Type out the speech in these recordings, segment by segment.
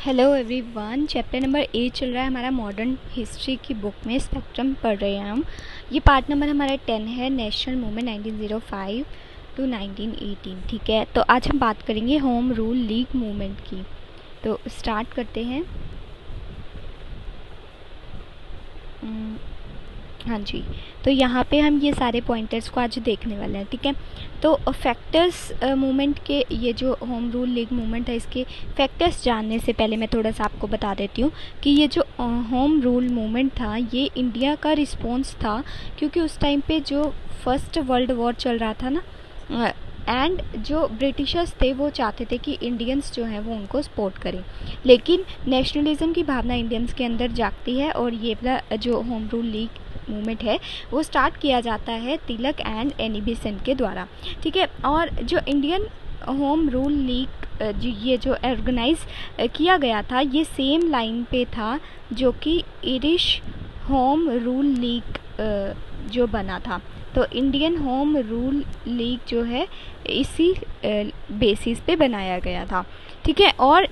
Hello everyone, chapter number 8 चल रहा है हमारा मॉडर्न हिस्ट्री की बुक में। स्पेक्ट्रम पढ़ रहे हैं हम। ये पार्ट नंबर हमारा 10 है, नेशनल मूवमेंट 1905 टू 1918। ठीक है, तो आज हम बात करेंगे होम रूल लीग मूवमेंट की। तो स्टार्ट करते हैं। हाँ जी, तो यहाँ पे हम ये सारे पॉइंटर्स को आज देखने वाले हैं। ठीक है, तो फैक्टर्स मूवमेंट के, ये जो होम रूल लीग मूवमेंट है, इसके फैक्टर्स जानने से पहले मैं थोड़ा सा आपको बता देती हूँ कि ये जो होम रूल मूवमेंट था ये इंडिया का रिस्पॉन्स था, क्योंकि उस टाइम पे जो फर्स्ट वर्ल्ड वॉर चल रहा था ना, एंड जो ब्रिटिशर्स थे वो चाहते थे कि इंडियंस जो हैं वो उनको सपोर्ट करें, लेकिन नेशनलिज्म की भावना इंडियंस के अंदर जागती है और ये वाला जो होम रूल लीग मूवमेंट है वो स्टार्ट किया जाता है तिलक एंड एनी बेसेंट के द्वारा। ठीक है, और जो इंडियन होम रूल लीग ये जो ऑर्गेनाइज किया गया था ये सेम लाइन पे था जो कि इरिश होम रूल लीग जो बना था। तो इंडियन होम रूल लीग जो है इसी बेसिस पे बनाया गया था। ठीक है, और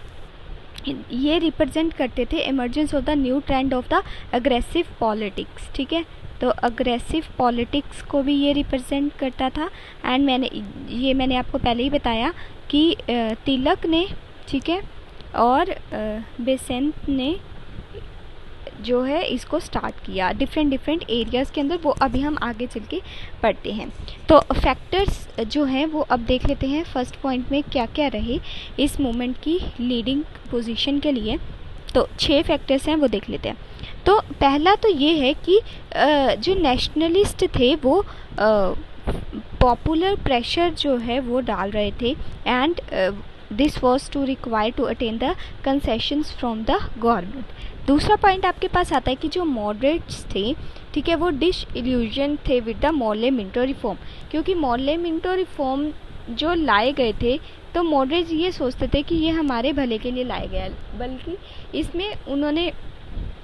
ये रिप्रेजेंट करते थे emergence of the new trend of the aggressive politics. ठीक है, तो अग्रेसिव पॉलिटिक्स को भी ये रिप्रेजेंट करता था। एंड मैंने आपको पहले ही बताया कि तिलक ने, ठीक है, और बेसेंट ने जो है इसको स्टार्ट किया डिफरेंट एरियाज़ के अंदर। वो अभी हम आगे चल के पढ़ते हैं। तो फैक्टर्स जो हैं वो अब देख लेते हैं फर्स्ट पॉइंट में क्या क्या रहे इस मूवमेंट की लीडिंग पोजीशन के लिए। तो 6 फैक्टर्स हैं वो देख लेते हैं। तो पहला तो ये है कि जो नेशनलिस्ट थे वो पॉपुलर प्रेशर जो है वो डाल रहे थे, and this was to require to attain the concessions from the government. दूसरा पॉइंट आपके पास आता है कि जो मॉडरेट्स थे, ठीक है, वो डिस इल्यूजन थे with the Morley Minto reform, क्योंकि मॉर्ले मिंटो रिफॉर्म जो लाए गए थे तो मॉडरेट्स ये सोचते थे कि ये हमारे भले के लिए लाए गए, बल्कि इसमें उन्होंने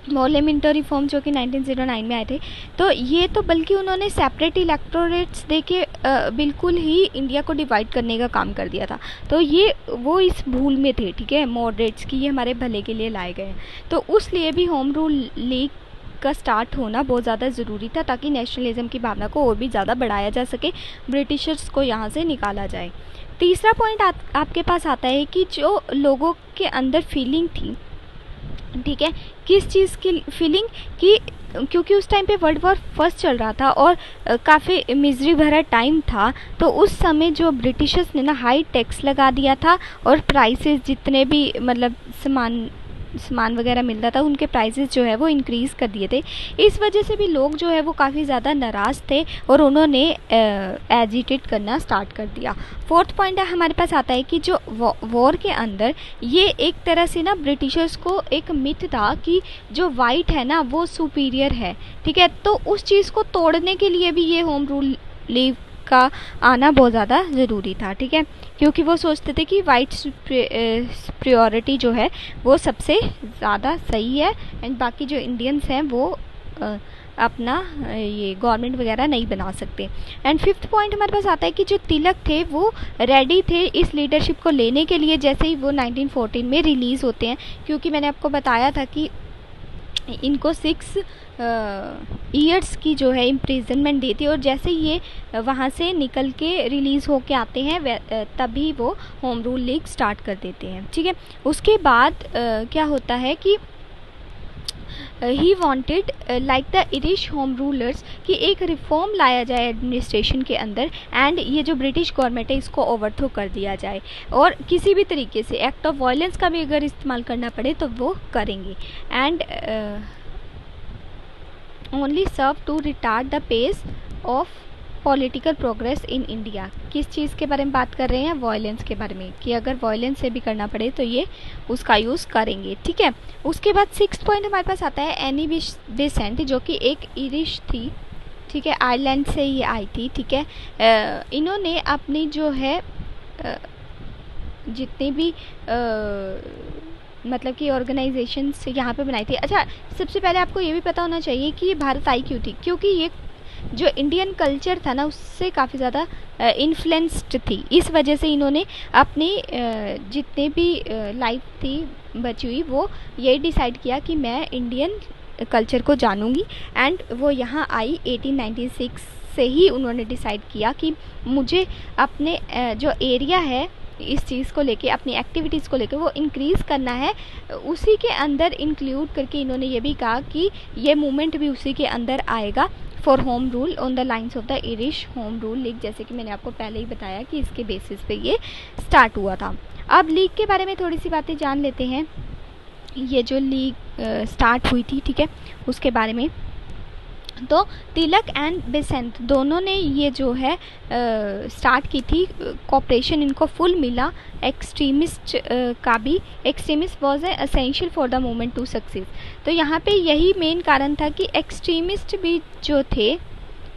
मॉर्ले मिंटो रिफॉर्म जो कि 1909 में आए थे, तो ये तो बल्कि उन्होंने सेपरेट इलेक्टोरेट्स देके बिल्कुल ही इंडिया को डिवाइड करने का काम कर दिया था। तो ये वो इस भूल में थे, ठीक है, मॉडरेट्स की, ये हमारे भले के लिए लाए गए हैं। तो उस लिए भी होम रूल लीग का स्टार्ट होना बहुत ज़्यादा ज़रूरी था, ताकि नेशनलिज्म की भावना को और भी ज़्यादा बढ़ाया जा सके, ब्रिटिशर्स को यहाँ से निकाला जाए। तीसरा पॉइंट आपके पास आता है कि जो लोगों के अंदर फीलिंग थी, ठीक है, किस चीज़ की फीलिंग, कि क्योंकि उस टाइम पे वर्ल्ड वॉर फर्स्ट चल रहा था और काफ़ी मिजरी भरा टाइम था, तो उस समय जो ब्रिटिशर्स ने ना हाई टैक्स लगा दिया था और प्राइसेस जितने भी मतलब सामान वगैरह मिलता था उनके प्राइसेस जो है वो इंक्रीज़ कर दिए थे। इस वजह से भी लोग जो है वो काफ़ी ज़्यादा नाराज़ थे और उन्होंने एजिटेट करना स्टार्ट कर दिया। फोर्थ पॉइंट हमारे पास आता है कि जो वॉर के अंदर ये एक तरह से ना ब्रिटिशर्स को एक मिथ था कि जो वाइट है ना वो सुपीरियर है। ठीक है, तो उस चीज़ को तोड़ने के लिए भी ये होम रूल लीग का आना बहुत ज़्यादा ज़रूरी था। ठीक है, क्योंकि वो सोचते थे कि वाइट सुप्रियोरिटी जो है वो सबसे ज़्यादा सही है, एंड बाकी जो इंडियंस हैं वो अपना ये गवर्नमेंट वगैरह नहीं बना सकते। एंड फिफ्थ पॉइंट हमारे पास आता है कि जो तिलक थे वो रेडी थे इस लीडरशिप को लेने के लिए जैसे ही वो 1914 में रिलीज़ होते हैं, क्योंकि मैंने आपको बताया था कि इनको 6 ईयर्स की जो है इम्प्रिजनमेंट दी थी, और जैसे ये वहाँ से निकल के रिलीज़ होके आते हैं तभी वो होम रूल लीग स्टार्ट कर देते हैं। ठीक है, उसके बाद क्या होता है कि he wanted like the Irish home rulers कि एक रिफॉर्म लाया जाए एडमिनिस्ट्रेशन के अंदर, एंड ये जो ब्रिटिश गवर्नमेंट है इसको ओवरथ्रो कर दिया जाए, और किसी भी तरीके से एक्ट ऑफ वायलेंस का भी अगर इस्तेमाल करना पड़े तो वो करेंगे। And only serve to retard the pace of political progress in India. किस चीज़ के बारे में बात कर रहे हैं? वायलेंस के बारे में, कि अगर वायलेंस से भी करना पड़े तो ये उसका यूज़ करेंगे। ठीक है, उसके बाद 6th पॉइंट हमारे पास आता है एनी बेसेंट, जो कि एक इरिश थी, ठीक है, आयरलैंड से ये आई थी। ठीक है, इन्होंने अपनी जो है जितनी भी मतलब कि ऑर्गेनाइजेशंस यहाँ पे बनाई थी। अच्छा, सबसे पहले आपको ये भी पता होना चाहिए कि ये भारत आई क्यों थी, क्योंकि ये जो इंडियन कल्चर था ना उससे काफ़ी ज़्यादा इन्फ्लुएंस्ड थी। इस वजह से इन्होंने अपनी जितने भी लाइफ थी बची हुई वो ये डिसाइड किया कि मैं इंडियन कल्चर को जानूंगी। एंड वो यहाँ आई 1896 से ही उन्होंने डिसाइड किया कि मुझे अपने जो एरिया है इस चीज़ को लेके, अपनी एक्टिविटीज़ को लेके वो इंक्रीज़ करना है। उसी के अंदर इंक्लूड करके इन्होंने ये भी कहा कि ये मूवमेंट भी उसी के अंदर आएगा for home rule on the lines of the Irish home rule league, जैसे कि मैंने आपको पहले ही बताया कि इसके बेसिस पे ये स्टार्ट हुआ था। अब लीग के बारे में थोड़ी सी बातें जान लेते हैं। ये जो लीग स्टार्ट हुई थी, ठीक है, उसके बारे में। तो तिलक एंड बेसेंट दोनों ने ये जो है स्टार्ट की थी। कॉपरेशन इनको फुल मिला एक्सट्रीमिस्ट का भी। Extremist was essential for the movement to success. तो यहाँ पे यही मेन कारण था कि एक्सट्रीमिस्ट भी जो थे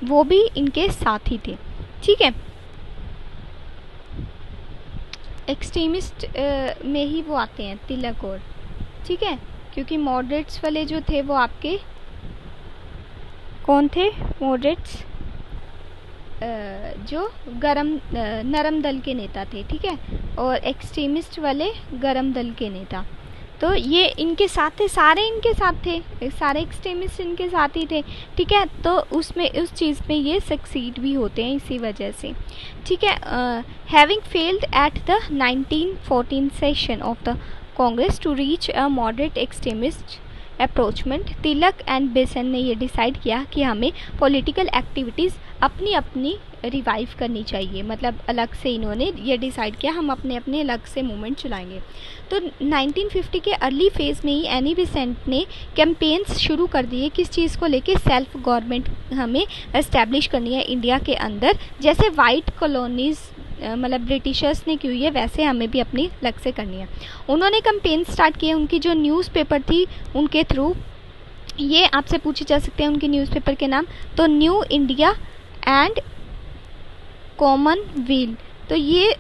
वो भी इनके साथ ही थे, ठीक है। एक्सट्रीमिस्ट में ही वो आते हैं तिलक और, ठीक है, क्योंकि मॉडरेट्स वाले जो थे वो आपके कौन थे? मॉडरेट्स जो नरम दल के नेता थे, ठीक है, और एक्सट्रीमिस्ट वाले गरम दल के नेता। तो ये इनके साथ थे, सारे इनके साथ थे, सारे एक्सट्रीमिस्ट इनके साथ ही थे, ठीक है। तो उसमें उस चीज़ में ये सक्सीड भी होते हैं इसी वजह से, ठीक है। Having failed at the 1914 session of the Congress to reach a moderate extremist rapprochement, Tilak and Besant ने ये डिसाइड किया कि हमें पॉलिटिकल एक्टिविटीज़ अपनी अपनी रिवाइव करनी चाहिए। मतलब अलग से इन्होंने ये डिसाइड किया हम अपने अपने अलग से मूवमेंट चलाएंगे। तो 1950 के अर्ली फेज़ में ही एनी बेसेंट ने कैंपेन्स शुरू कर दिए किस चीज़ को लेके, सेल्फ गवर्नमेंट हमें एस्टेब्लिश करनी है इंडिया के अंदर। जैसे वाइट कॉलोनीज़ मतलब ब्रिटिशर्स ने की हुई है वैसे हमें भी अपनी अलग से करनी है। उन्होंने कैंपेन स्टार्ट किए, उनकी जो न्यूज़पेपर थी उनके थ्रू। ये आपसे पूछे जा सकते हैं उनके न्यूज़पेपर के नाम, तो न्यू इंडिया एंड कॉमनवेल्थ। तो ये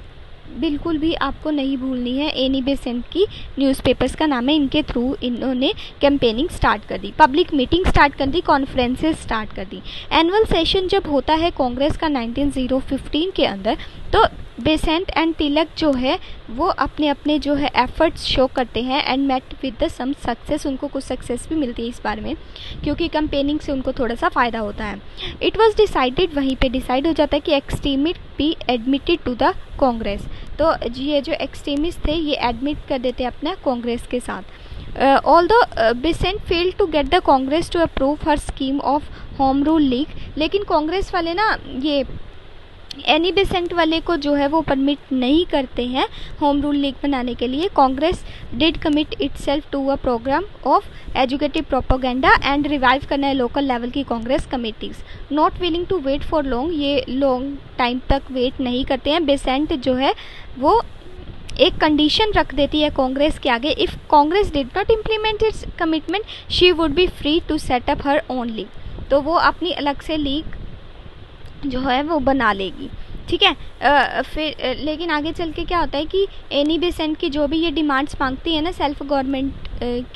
बिल्कुल भी आपको नहीं भूलनी है, एनी बेसेंट की न्यूज़पेपर्स का नाम है। इनके थ्रू इन्होंने कैंपेनिंग स्टार्ट कर दी, पब्लिक मीटिंग स्टार्ट कर दी, कॉन्फ्रेंसेस स्टार्ट कर दी। एनुअल सेशन जब होता है कांग्रेस का 1915 के अंदर, तो बेसेंट एंड तिलक जो है वो अपने अपने जो है एफर्ट्स शो करते हैं and met with the some success. उनको कुछ सक्सेस भी मिलती है इस बारे में, क्योंकि कैंपेनिंग से उनको थोड़ा सा फ़ायदा होता है। इट वाज डिसाइडेड, वहीं पे डिसाइड हो जाता है कि extremist be admitted to the Congress. तो ये जो एक्सट्रीमिस्ट थे ये एडमिट कर देते हैं अपना कांग्रेस के साथ। Although Besant failed to get the Congress to approve her scheme of home rule league, लेकिन कांग्रेस वाले ना ये एनी बेसेंट वाले को जो है वो परमिट नहीं करते हैं होम रूल लीग बनाने के लिए। Congress did commit itself to a programme of educative propaganda and revive करना है लोकल लेवल की Congress committees. Not willing to wait for long, ये लॉन्ग टाइम तक वेट नहीं करते हैं। बेसेंट जो है वो एक कंडीशन रख देती है कांग्रेस के आगे, if Congress did not implement its commitment she would be free to set up her own league. तो वो अपनी अलग से लीग जो है वो बना लेगी, ठीक है। फिर लेकिन आगे चल के क्या होता है कि एनी बेसेंट की जो भी ये डिमांड्स मांगती है ना सेल्फ गवर्नमेंट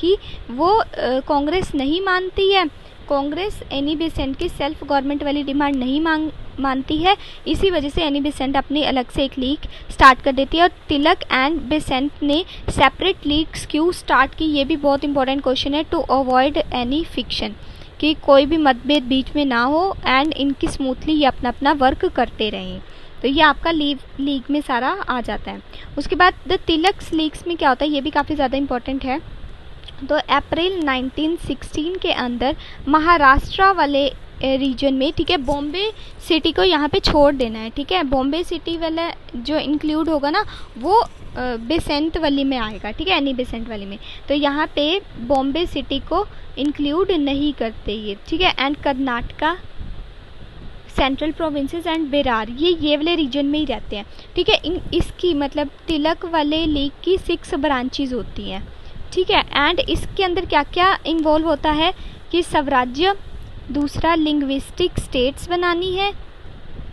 की, वो कांग्रेस नहीं मानती है। कांग्रेस एनी बेसेंट की सेल्फ गवर्नमेंट वाली डिमांड नहीं मानती है। इसी वजह से एनी बेसेंट अपनी अलग से एक लीग स्टार्ट कर देती है। और तिलक एंड बेसेंट ने सेपरेट लीग्स क्यों स्टार्ट की, ये भी बहुत इंपॉर्टेंट क्वेश्चन है। टू अवॉइड एनी फिक्शन, कि कोई भी मतभेद बीच में ना हो एंड इनकी स्मूथली ये अपना अपना वर्क करते रहें। तो ये आपका लीग में सारा आ जाता है। उसके बाद द तिलक्स लीग्स में क्या होता है ये भी काफ़ी ज़्यादा इंपॉर्टेंट है। तो अप्रैल 1916 के अंदर महाराष्ट्र वाले रीजन में, ठीक है, बॉम्बे सिटी को यहाँ पे छोड़ देना है, ठीक है। बॉम्बे सिटी वाला जो इंक्लूड होगा ना वो बेसेंट वाली में आएगा, ठीक है, एनी बेसेंट वाली में। तो यहाँ पे बॉम्बे सिटी को इंक्लूड नहीं करते ये, ठीक है। And Karnataka, central provinces and बिरार, ये वाले रीजन में ही रहते हैं, ठीक है। इसकी मतलब तिलक वाले लीग की 6 ब्रांचेज होती हैं, ठीक है। एंड इसके अंदर क्या क्या इन्वॉल्व होता है कि स्वराज्य, दूसरा लिंग्विस्टिक स्टेट्स बनानी है,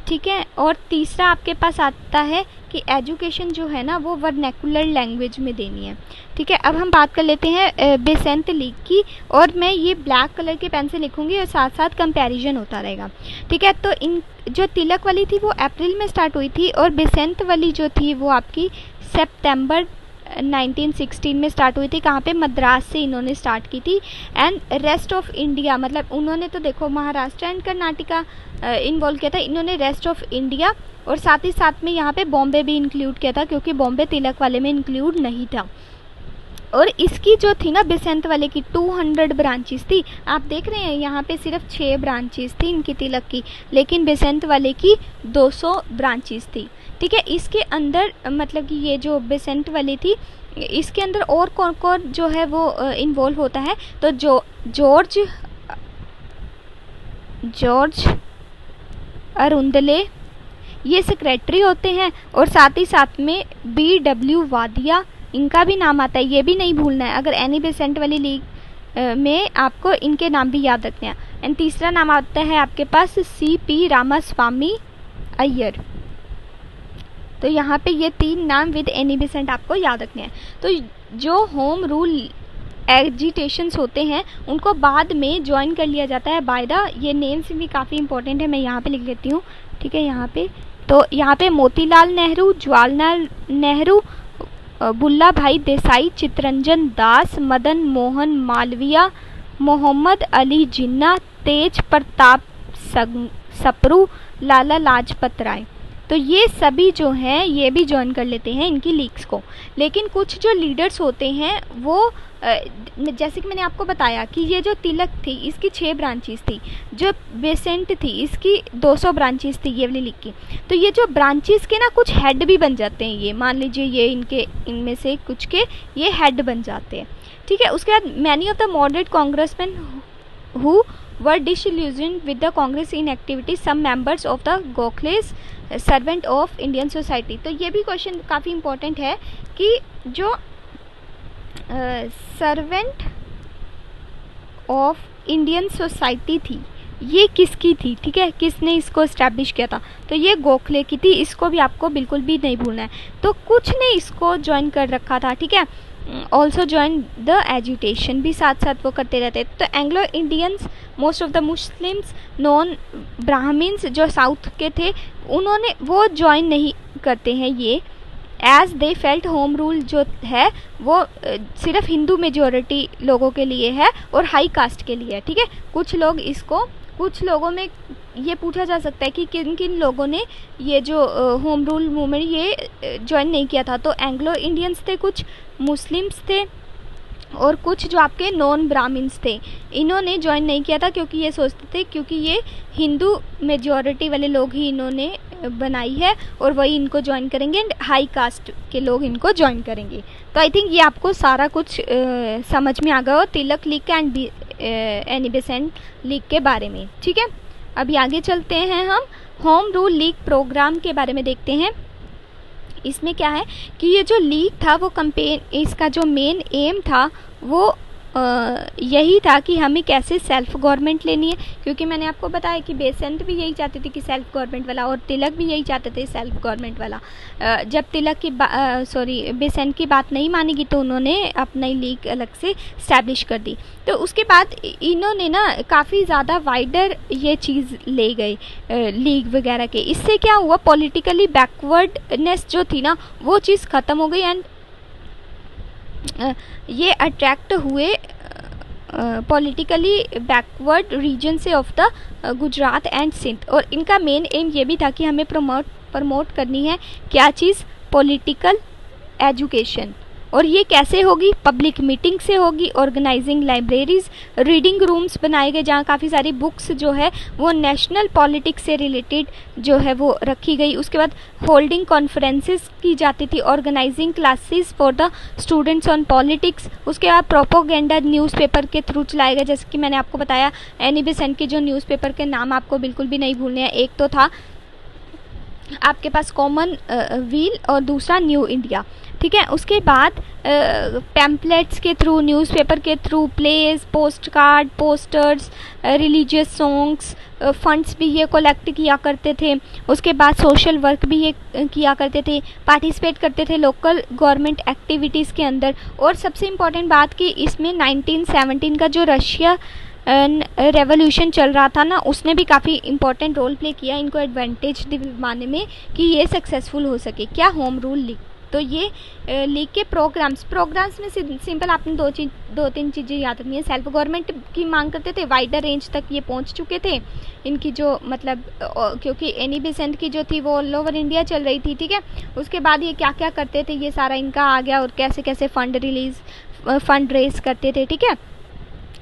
ठीक है, और तीसरा आपके पास आता है कि एजुकेशन जो है ना वो वर्नैकुलर लैंग्वेज में देनी है। ठीक है, अब हम बात कर लेते हैं बेसेंट लीग की, और मैं ये ब्लैक कलर के पेन से लिखूंगी और साथ साथ कंपैरिजन होता रहेगा। ठीक है, तो इन जो तिलक वाली थी वो अप्रैल में स्टार्ट हुई थी, और बेसेंट वाली जो थी वो आपकी सितंबर 1916 में स्टार्ट हुई थी। कहाँ पे? मद्रास से इन्होंने स्टार्ट की थी। एंड रेस्ट ऑफ इंडिया, मतलब उन्होंने तो देखो महाराष्ट्र एंड कर्नाटका इन्वॉल्व किया था, इन्होंने रेस्ट ऑफ इंडिया और साथ ही साथ में यहाँ पे बॉम्बे भी इंक्लूड किया था, क्योंकि बॉम्बे तिलक वाले में इंक्लूड नहीं था। और इसकी जो थी ना बेसेंट वाले की 200 ब्रांचेस थी। आप देख रहे हैं यहाँ पे सिर्फ 6 ब्रांचेस थी इनकी तिलक की, लेकिन बेसेंट वाले की 200 ब्रांचेस थी। ठीक है, इसके अंदर मतलब कि ये जो बेसेंट वाली थी इसके अंदर और कौन कौन जो है वो इन्वॉल्व होता है, तो जॉर्ज अरुंडले ये सेक्रेटरी होते हैं, और साथ ही साथ में BW वादिया इनका भी नाम आता है, ये भी नहीं भूलना है। अगर एनी बेसेंट वाली लीग में आपको इनके नाम भी याद रखने हैं। एंड तीसरा नाम आता है आपके पास CP रामास्वामी अय्यर। तो यहाँ पे ये 3 नाम विद एनी बेसेंट आपको याद रखने हैं। तो जो होम रूल एजिटेशंस होते हैं उनको बाद में ज्वाइन कर लिया जाता है बाय द, ये नेम्स भी काफ़ी इंपॉर्टेंट है, मैं यहाँ पे लिख लेती हूँ। ठीक है, यहाँ पे तो यहाँ पे मोतीलाल नेहरू, जवाहरलाल नेहरू, बुल्ला भाई देसाई, चित्तरंजन दास, मदन मोहन मालवीय, मोहम्मद अली जिन्ना, तेज प्रताप सप्रू, लाला लाजपत राय। तो ये सभी जो हैं ये भी ज्वाइन कर लेते हैं इनकी लीग्स को। लेकिन कुछ जो लीडर्स होते हैं वो जैसे कि मैंने आपको बताया कि ये जो तिलक थी इसकी 6 ब्रांचेस थी, जो बेसेंट थी इसकी 200 ब्रांचेस थी ये वाली लीग की। तो ये जो ब्रांचेस के ना कुछ हेड भी बन जाते हैं, ये मान लीजिए ये इनमें से कुछ के ये हेड बन जाते हैं। ठीक है, उसके बाद many of the moderate congressman who were disillusioned with the Congress inactivity, some members of the Gokhale's servant of Indian society। तो ये भी क्वेश्चन काफ़ी इम्पोर्टेंट है कि जो सर्वेंट ऑफ इंडियन सोसाइटी थी ये किसकी थी? ठीक है, किसने इसको इस्टेब्लिश किया था? तो ये गोखले की थी, इसको भी आपको बिल्कुल भी नहीं भूलना है। तो कुछ ने इसको ज्वाइन कर रखा था। ठीक है, ऑल्सो ज्वाइन द एजुटेशन भी साथ साथ वो करते रहते। तो Anglo Indians, most of the Muslims, non Brahmins जो साउथ के थे उन्होंने वो ज्वाइन नहीं करते हैं ये, as they felt home rule जो है वो सिर्फ हिंदू मेजॉरिटी लोगों के लिए है और हाई कास्ट के लिए है। ठीक है, कुछ लोगों में ये पूछा जा सकता है कि किन किन लोगों ने ये जो होम रूल मूवमेंट ये ज्वाइन नहीं किया था। तो एंग्लो इंडियंस थे, कुछ मुस्लिम्स थे और कुछ जो आपके नॉन ब्राह्मण्स थे, इन्होंने ज्वाइन नहीं किया था क्योंकि ये सोचते थे क्योंकि ये हिंदू मेजॉरिटी वाले लोग ही इन्होंने बनाई है और वही इनको ज्वाइन करेंगे एंड हाई कास्ट के लोग इनको ज्वाइन करेंगे। तो आई थिंक ये आपको सारा कुछ समझ में आ गया हो तिलक लीग का एंड एनी बेसेंट लीग के बारे में। ठीक है, अभी आगे चलते हैं, हम होम रूल लीग प्रोग्राम के बारे में देखते हैं। इसमें क्या है कि ये जो लीग था वो कैंपेन, इसका जो मेन एम था वो यही था कि हमें कैसे सेल्फ गवर्नमेंट लेनी है, क्योंकि मैंने आपको बताया कि बेसेंट भी यही चाहते थे कि सेल्फ गवर्नमेंट वाला और तिलक भी यही चाहते थे सेल्फ गवर्नमेंट वाला। जब तिलक की बेसेंट की बात नहीं मानी गई तो उन्होंने अपनी लीग अलग से इस्टेब्लिश कर दी। तो उसके बाद इन्होंने ना काफ़ी ज़्यादा वाइडर ये चीज़ ले गए लीग वगैरह के। इससे क्या हुआ, पॉलिटिकली बैकवर्डनेस जो थी ना वो चीज़ ख़त्म हो गई एंड ये अट्रैक्ट हुए पॉलिटिकली बैकवर्ड रीजन से of the Gujarat and Sindh. और इनका मेन एम ये भी था कि हमें प्रमोट करनी है क्या चीज़, पॉलिटिकल एजुकेशन। और ये कैसे होगी, पब्लिक मीटिंग से होगी, ऑर्गेनाइजिंग लाइब्रेरीज, रीडिंग रूम्स बनाए गए जहाँ काफ़ी सारी बुक्स जो है वो नेशनल पॉलिटिक्स से रिलेटेड जो है वो रखी गई। उसके बाद होल्डिंग कॉन्फ्रेंसेस की जाती थी, organising classes for the students on politics. उसके बाद प्रोपोगेंडा न्यूज़पेपर के थ्रू चलाए गए, जैसे कि मैंने आपको बताया एनी बेसेंट के जो न्यूज़पेपर के नाम आपको बिल्कुल भी नहीं भूलने हैं। एक तो था आपके पास कॉमन व्हील और दूसरा न्यू इंडिया ठीक है। उसके बाद पैम्पलेट्स के थ्रू, न्यूज़पेपर के through, place, post card, posters, religious songs, funds भी ये कलेक्ट किया करते थे। उसके बाद सोशल वर्क भी ये किया करते थे, पार्टिसिपेट करते थे लोकल गवर्नमेंट एक्टिविटीज़ के अंदर। और सबसे इम्पॉर्टेंट बात कि इसमें 1917 का जो रशिया रेवोल्यूशन चल रहा था ना, उसने भी काफ़ी इंपॉर्टेंट रोल प्ले किया इनको एडवांटेज दिलवाने में कि ये सक्सेसफुल हो सके। क्या? Home rule league. तो ये लीग के प्रोग्राम्स में सिंपल आपने दो तीन चीज़ें याद रखनी है। सेल्फ गवर्नमेंट की मांग करते थे, वाइडर रेंज तक ये पहुंच चुके थे इनकी जो मतलब क्योंकि एनी बेसेंट की जो थी वो ऑल ओवर इंडिया चल रही थी, ठीक है। उसके बाद ये क्या क्या करते थे ये सारा इनका आ गया, और कैसे कैसे फंड रेज करते थे, ठीक है।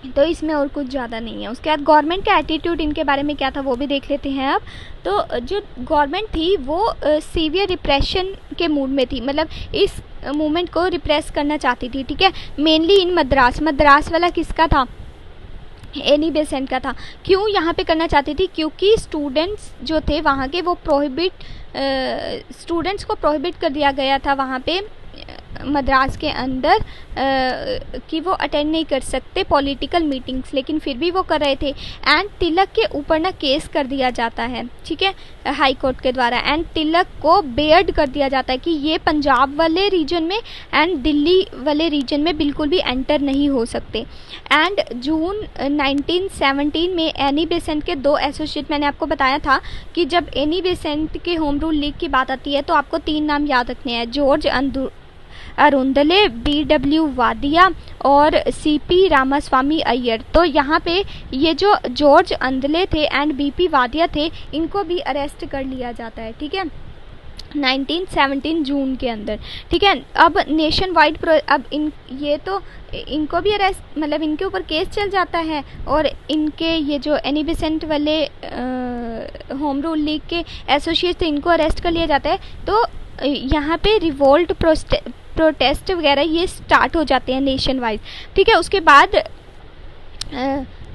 तो इसमें और कुछ ज़्यादा नहीं है। उसके बाद गवर्नमेंट का एटीट्यूड इनके बारे में क्या था वो भी देख लेते हैं अब। तो जो गवर्नमेंट थी वो सीवियर रिप्रेशन के मूड में थी, मतलब इस मूवमेंट को रिप्रेस करना चाहती थी, ठीक है। मेनली इन मद्रास वाला किसका था? एनी बेसेंट का था। क्यों यहाँ पे करना चाहती थी? क्योंकि स्टूडेंट्स जो थे वहाँ के वो स्टूडेंट्स को प्रोहिबिट कर दिया गया था वहाँ पे मद्रास के अंदर कि वो अटेंड नहीं कर सकते पॉलिटिकल मीटिंग्स, लेकिन फिर भी वो कर रहे थे। एंड तिलक के ऊपर ना केस कर दिया जाता है, ठीक है, हाई कोर्ट के द्वारा। एंड तिलक को बेयर्ड कर दिया जाता है कि ये पंजाब वाले रीजन में एंड दिल्ली वाले रीजन में बिल्कुल भी एंटर नहीं हो सकते। एंड जून 1917 में एनी बेसेंट के 2 एसोसिएट, मैंने आपको बताया था कि जब एनी बेसेंट के होम रूल लीग की बात आती है तो आपको 3 नाम याद रखने हैं, जॉर्ज अरुंदले, BW वादिया और CP रामास्वामी अय्यर। तो यहाँ पे ये जो जॉर्ज अंदले थे एंड BP वादिया थे, इनको भी अरेस्ट कर लिया जाता है, ठीक है, 1917 जून के अंदर, ठीक है। अब नेशन वाइड अब ये तो इनको भी अरेस्ट, मतलब इनके ऊपर केस चल जाता है, और इनके ये जो एनी बेसेंट वाले होम रूल लीग के एसोसिएट थे इनको अरेस्ट कर लिया जाता है। तो यहाँ पे रिवोल्ट प्रोटेस्ट वगैरह ये स्टार्ट हो जाते हैं नेशन वाइड, ठीक है। उसके बाद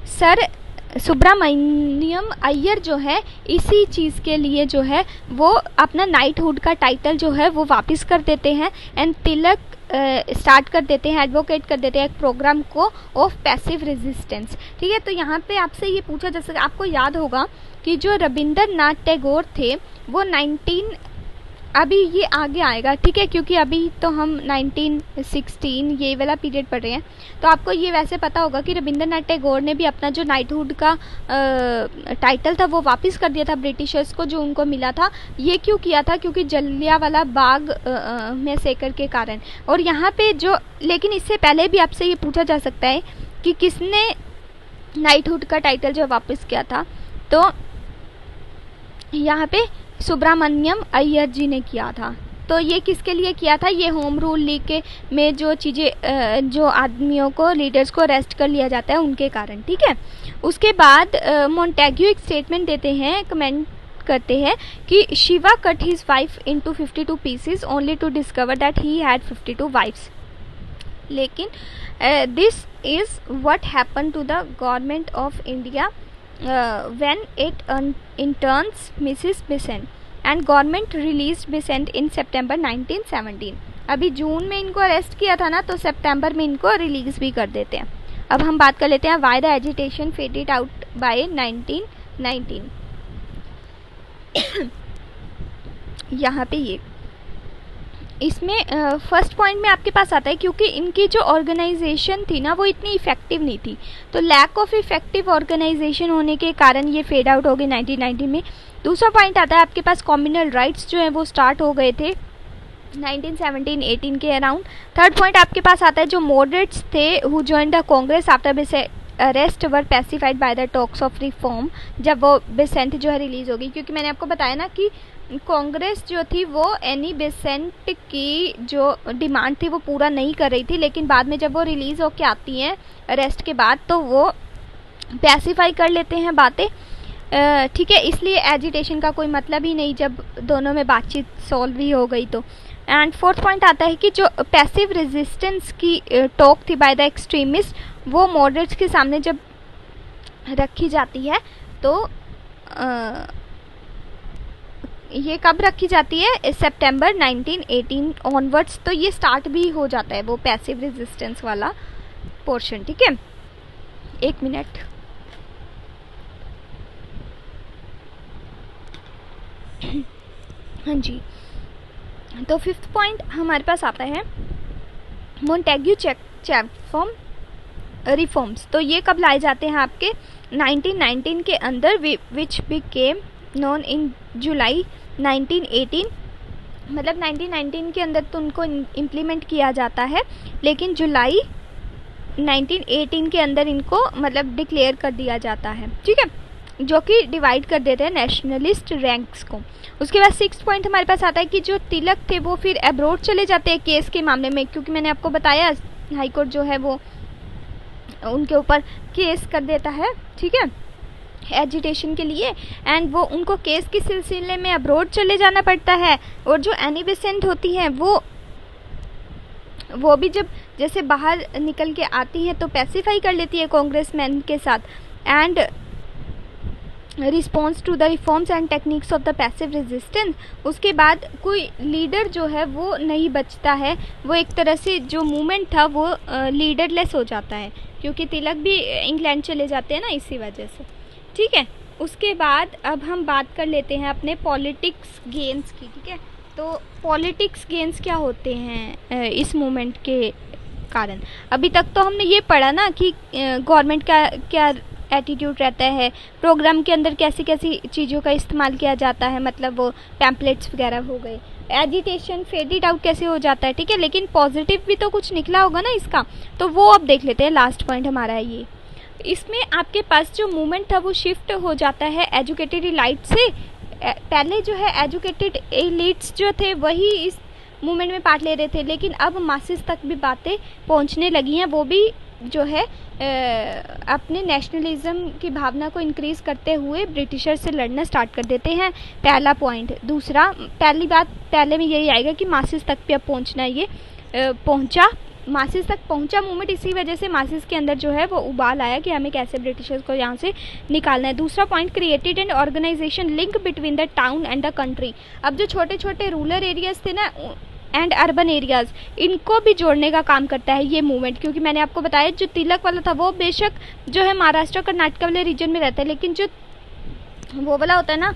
सर सुब्रमण्यम अय्यर जो है इसी चीज़ के लिए जो है वो अपना नाइटहुड का टाइटल जो है वो वापस कर देते हैं। एंड तिलक स्टार्ट कर देते हैं, एडवोकेट कर देते हैं एक प्रोग्राम को ऑफ पैसिव रेजिस्टेंस, ठीक है। तो यहाँ पे आपसे ये पूछा जा सकता, आपको याद होगा कि जो रविंद्रनाथ टैगोर थे वो अभी ये आगे आएगा, ठीक है, क्योंकि अभी तो हम 1916 ये वाला पीरियड पढ़ रहे हैं। तो आपको ये वैसे पता होगा कि रविंद्रनाथ टैगोर ने भी अपना जो नाइटहुड का टाइटल था वो वापस कर दिया था ब्रिटिशर्स को जो उनको मिला था। ये क्यों किया था? क्योंकि जलियांवाला बाग मैसेकर के कारण। और यहाँ पे जो, लेकिन इससे पहले भी आपसे ये पूछा जा सकता है कि किसने नाइटहुड का टाइटल जो वापस किया था। तो यहाँ पे सुब्रमण्यम अय्यर जी ने किया था। तो ये किसके लिए किया था? ये होम रूल लीग के में जो चीज़ें, जो आदमियों को, लीडर्स को अरेस्ट कर लिया जाता है उनके कारण, ठीक है। उसके बाद मोंटेग्यू एक स्टेटमेंट देते हैं, कमेंट करते हैं कि Shiva cut his wife into 52 pieces only to discover that he had 52 wives. लेकिन this is what happen to the government of India when it interns Mrs. Besant and government released Besant in September 1917। अभी जून में इनको arrest किया था ना, तो सितंबर में इनको रिलीज भी कर देते हैं। अब हम बात कर लेते हैं why the agitation faded out by 1919। यहाँ पे ये इसमें फर्स्ट पॉइंट में आपके पास आता है क्योंकि इनकी जो ऑर्गेनाइजेशन थी ना वो इतनी इफेक्टिव नहीं थी, तो लैक ऑफ इफेक्टिव ऑर्गेनाइजेशन होने के कारण ये फेड आउट हो गई 1919 में। दूसरा पॉइंट आता है आपके पास कम्युनल राइट्स जो है वो स्टार्ट हो गए थे 1917-18 के अराउंड। थर्ड पॉइंट आपके पास आता है जो मॉडरेट्स थे who join the Congress after arrest were pacified by the talks of reform, जब वो बेसेंट जो है रिलीज होगी। क्योंकि मैंने आपको बताया ना कि कांग्रेस जो थी वो एनी बेसेंट की जो डिमांड थी वो पूरा नहीं कर रही थी, लेकिन बाद में जब वो रिलीज होके आती हैं अरेस्ट के बाद तो वो पैसिफाई कर लेते हैं बातें, ठीक है। इसलिए एजिटेशन का कोई मतलब ही नहीं जब दोनों में बातचीत सॉल्व ही हो गई तो। एंड फोर्थ पॉइंट आता है कि जो पैसिव रेजिस्टेंस की टॉक थी बाय द एक्सट्रीमिस्ट वो मॉडरेट्स के सामने जब रखी जाती है तो ये कब रखी जाती है? सितंबर 1918 ऑनवर्ड्स। तो ये स्टार्ट भी हो जाता है वो पैसिव रेजिस्टेंस वाला पोर्शन, ठीक है। एक मिनट। हाँ जी, तो फिफ्थ पॉइंट हमारे पास आता है मोंटेग्यू चैप्ट रिफॉर्म्स। तो ये कब लाए जाते हैं आपके 1919 के अंदर, विच बिकेम नॉन इन जुलाई 1918। मतलब 1919 के अंदर तो उनको इम्प्लीमेंट किया जाता है, लेकिन जुलाई 1918 के अंदर इनको मतलब डिक्लेयर कर दिया जाता है, ठीक है, जो कि डिवाइड कर देते हैं नेशनलिस्ट रैंक्स को। उसके बाद सिक्स्थ पॉइंट हमारे पास आता है कि जो तिलक थे वो फिर अब्रोड चले जाते हैं केस के मामले में, क्योंकि मैंने आपको बताया हाई कोर्ट जो है वो उनके ऊपर केस कर देता है, ठीक है, एजिटेशन के लिए, एंड वो उनको केस के सिलसिले में अब्रोड चले जाना पड़ता है। और जो एनी बेसेंट होती हैं वो भी जब जैसे बाहर निकल के आती हैं तो पैसिफाई कर लेती है कांग्रेसमैन के साथ, and response to the reforms and techniques of the passive resistance. उसके बाद कोई लीडर जो है वो नहीं बचता है, वो एक तरह से जो मूवमेंट था वो लीडरलेस हो जाता है, क्योंकि तिलक भी इंग्लैंड चले जाते हैं ना, इसी वजह से, ठीक है। उसके बाद अब हम बात कर लेते हैं अपने पॉलिटिक्स गेन्स की, ठीक है। तो पॉलिटिक्स गेन्स क्या होते हैं इस मूवमेंट के कारण? अभी तक तो हमने ये पढ़ा ना कि गवर्नमेंट का क्या एटीट्यूड रहता है, प्रोग्राम के अंदर कैसी कैसी चीज़ों का इस्तेमाल किया जाता है, मतलब वो पैम्पलेट्स वगैरह हो गए, एजिटेशन फेडेड आउट कैसे हो जाता है, ठीक है। लेकिन पॉजिटिव भी तो कुछ निकला होगा ना इसका, तो वो अब देख लेते हैं। लास्ट पॉइंट हमारा है ये। इसमें आपके पास जो मूवमेंट था वो शिफ्ट हो जाता है एजुकेटेड इलाइट से। पहले जो है एजुकेटेड एलिट्स जो थे वही इस मूवमेंट में पार्ट ले रहे थे, लेकिन अब मासेस तक भी बातें पहुंचने लगी हैं। वो भी जो है अपने नेशनलिज्म की भावना को इंक्रीज करते हुए ब्रिटिशर से लड़ना स्टार्ट कर देते हैं। पहला पॉइंट। दूसरा, पहली बात पहले में यही आएगा कि मासेस तक भी अब पहुंचना, ये पहुंचा, मासेस तक पहुंचा मूवमेंट। इसी वजह से मासेस के अंदर जो है वो उबाल आया कि हमें कैसे ब्रिटिशर्स को यहाँ से निकालना है। दूसरा point, created and organisation link between the town and the country. अब जो छोटे छोटे रूरल एरियाज थे ना एंड अर्बन एरियाज, इनको भी जोड़ने का काम करता है ये मूवमेंट, क्योंकि मैंने आपको बताया जो तिलक वाला था वो बेशक जो है महाराष्ट्र कर्नाटक वाले रीजन में रहता है, लेकिन जो वो वाला होता है ना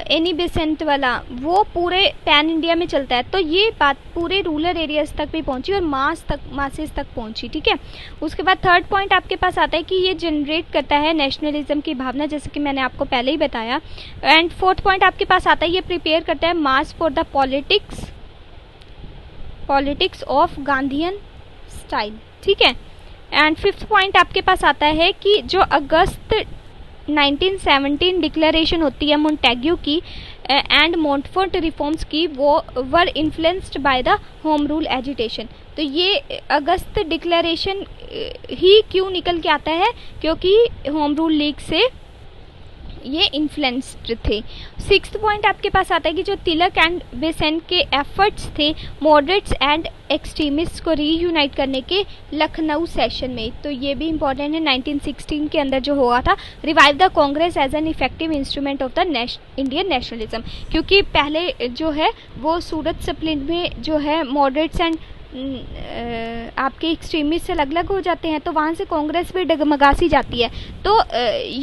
एनी बेसेंट वाला, वो पूरे पैन इंडिया में चलता है। तो ये बात पूरे रूरल एरियाज तक भी पहुंची और मासेस तक पहुंची, ठीक है। उसके बाद थर्ड पॉइंट आपके पास आता है कि ये जनरेट करता है नेशनलिज्म की भावना, जैसे कि मैंने आपको पहले ही बताया। एंड फोर्थ पॉइंट आपके पास आता है ये प्रिपेयर करता है mass for the politics of Gandhian style, ठीक है। एंड फिफ्थ पॉइंट आपके पास आता है कि जो अगस्त 1917 डिक्लेरेशन होती है मोंटेग्यू की एंड मोंटफोर्ट रिफॉर्म्स की, वो were influenced by the home rule agitation. तो ये अगस्त डिक्लेरेशन ही क्यों निकल के आता है? क्योंकि होम रूल लीग से ये इन्फ्लुएंस्ड थे। सिक्स्थ पॉइंट आपके पास आता है कि जो तिलक एंड बेसेंट के एफर्ट्स थे मॉडरेट्स एंड एक्सट्रीमिस्ट को रीयूनाइट करने के लखनऊ सेशन में, तो ये भी इम्पोर्टेंट है। 1916 के अंदर जो हुआ था, revive the Congress as an effective instrument of the Indian nationalism, क्योंकि पहले जो है वो सूरत स्प्लिट में जो है मॉडरेट्स एंड आपके एक्सट्रीमिस्ट से अलग अलग हो जाते हैं, तो वहाँ से कांग्रेस भी डगमगासी जाती है। तो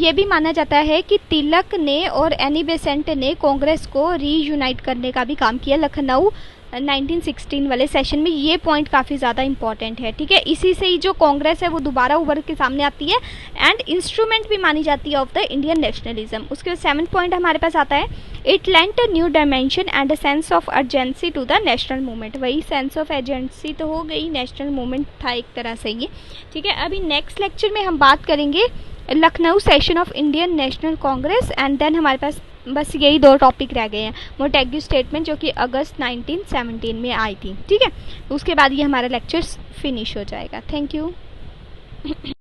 ये भी माना जाता है कि तिलक ने और एनी बेसेंट ने कांग्रेस को रीयूनाइट करने का भी काम किया लखनऊ 1916 वाले सेशन में। ये पॉइंट काफ़ी ज़्यादा इंपॉर्टेंट है, ठीक है। इसी से ही जो कांग्रेस है वो दोबारा उभर के सामने आती है एंड इंस्ट्रूमेंट भी मानी जाती है ऑफ द इंडियन नेशनलिज्म। उसके बाद सेवंथ पॉइंट हमारे पास आता है, it lent a new dimension and a sense of urgency to the national movement. वही सेंस ऑफ अर्जेंसी तो हो गई, नेशनल मूवमेंट था एक तरह से ये, ठीक है। अभी नेक्स्ट लेक्चर में हम बात करेंगे Lucknow session of Indian National Congress, and then हमारे पास बस यही दो टॉपिक रह गए हैं। मोंटेग्यू स्टेटमेंट जो कि अगस्त 1917 में आई थी, ठीक है। उसके बाद ये हमारा लेक्चर फिनिश हो जाएगा। Thank you.